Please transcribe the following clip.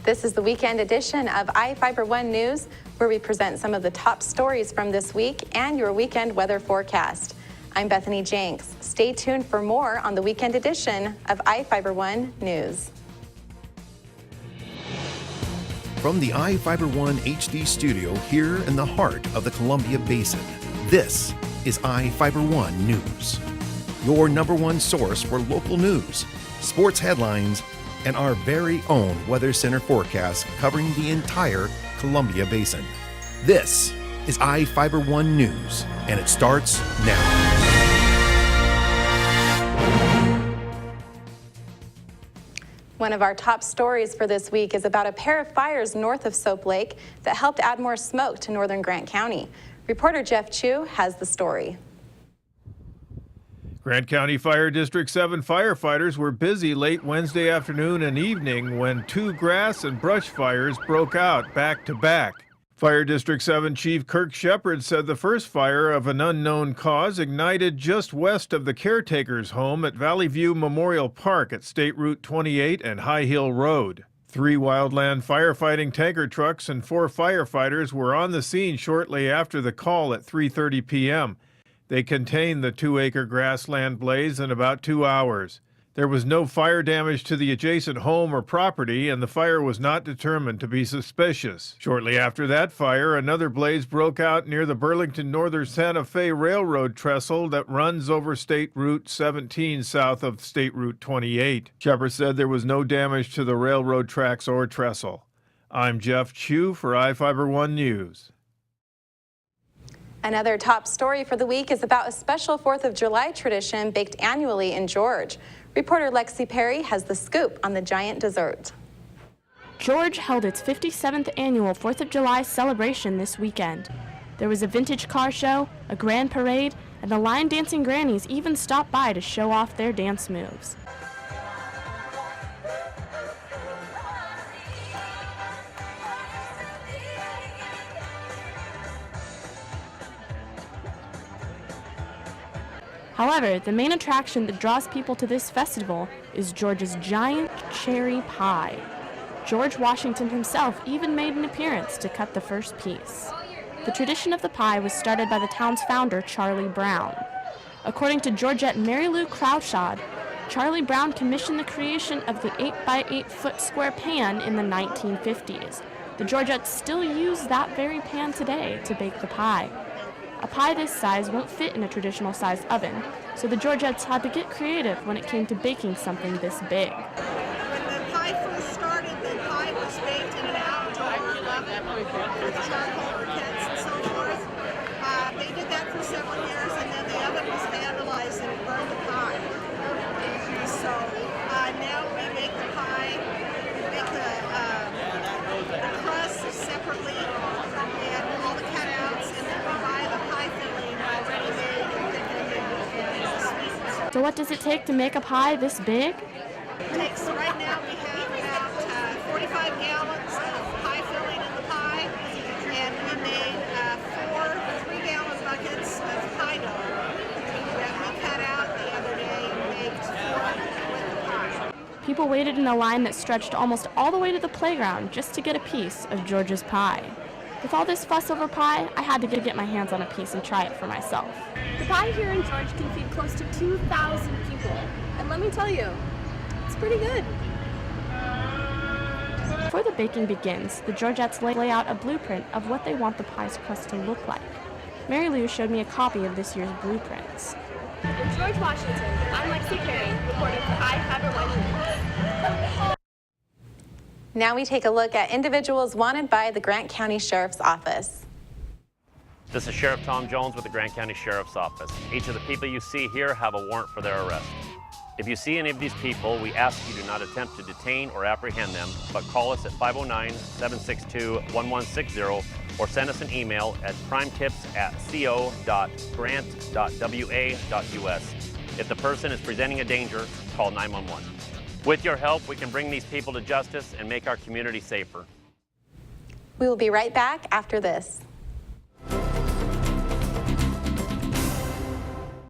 This is the weekend edition of iFIBER 1 News, where we present some of the top stories from this week and your weekend weather forecast. I'm Bethany Jenks. Stay tuned for more on the weekend edition of iFIBER 1 News. From the iFIBER 1 HD studio here in the heart of the Columbia Basin, this is iFIBER 1 News. Your #1 source for local news, sports headlines, and our very own Weather Center forecast covering the entire Columbia Basin. This is iFIBER 1 News, and it starts now. One of our top stories for this week is about a pair of fires north of Soap Lake that helped add more smoke to northern Grant County. Reporter Jeff Chu has the story. Grant County Fire District 7 firefighters were busy late Wednesday afternoon and evening when 2 grass and brush fires broke out back to back. Fire District 7 Chief Kirk Shepard said the first fire of an unknown cause ignited just west of the caretaker's home at Valley View Memorial Park at State Route 28 and High Hill Road. 3 wildland firefighting tanker trucks and 4 firefighters were on the scene shortly after the call at 3:30 p.m. They contained the 2-acre grassland blaze in about 2 hours. There was no fire damage to the adjacent home or property, and the fire was not determined to be suspicious. Shortly after that fire, another blaze broke out near the Burlington Northern Santa Fe Railroad trestle that runs over State Route 17 south of State Route 28. Shepard said there was no damage to the railroad tracks or trestle. I'm Jeff Chu for iFIBER 1 News. Another top story for the week is about a special 4th of July tradition baked annually in George. Reporter Lexi Perry has the scoop on the giant dessert. George held its 57th annual 4th of July celebration this weekend. There was a vintage car show, a grand parade, and the line dancing grannies even stopped by to show off their dance moves. However, the main attraction that draws people to this festival is George's giant cherry pie. George Washington himself even made an appearance to cut the first piece. The tradition of the pie was started by the town's founder, Charlie Brown. According to Georgette Mary Lou Crouchard, Charlie Brown commissioned the creation of the 8-by-8-foot square pan in the 1950s. The Georgettes still use that very pan today to bake the pie. A pie this size won't fit in a traditional sized oven, so the Georgettes had to get creative when it came to baking something this big. When the pie first started, the pie was baked in an outdoor oven with charcoal briquettes and so forth. They did that for several years, and then the oven was vandalized and it burned the pie. So now we make the pie, make the crust separately, and all the cutouts, and then we buy the pie filling already made and thickened and sweetened. So what does it take to make a pie this big? Right now we have about 45 gallons of pie filling in the pie, and we made 4 3-gallon buckets of pie dough that we cut out the other day and baked with the pie. People waited in a line that stretched almost all the way to the playground just to get a piece of George's pie. With all this fuss over pie, I had to get my hands on a piece and try it for myself. The pie here in George can feed close to 2,000 people. And let me tell you, it's pretty good. Before the baking begins, the Georgettes lay out a blueprint of what they want the pie's crust to look like. Mary Lou showed me a copy of this year's blueprints. In George, Washington, I'm Lexi Perry, reporting for iFIBER 1 News. Now we take a look at individuals wanted by the Grant County Sheriff's Office. This is Sheriff Tom Jones with the Grant County Sheriff's Office. Each of the people you see here have a warrant for their arrest. If you see any of these people, we ask you do not attempt to detain or apprehend them, but call us at 509-762-1160 or send us an email at crimetips@co.grant.wa.us. If the person is presenting a danger, call 911. With your help, we can bring these people to justice and make our community safer. We will be right back after this.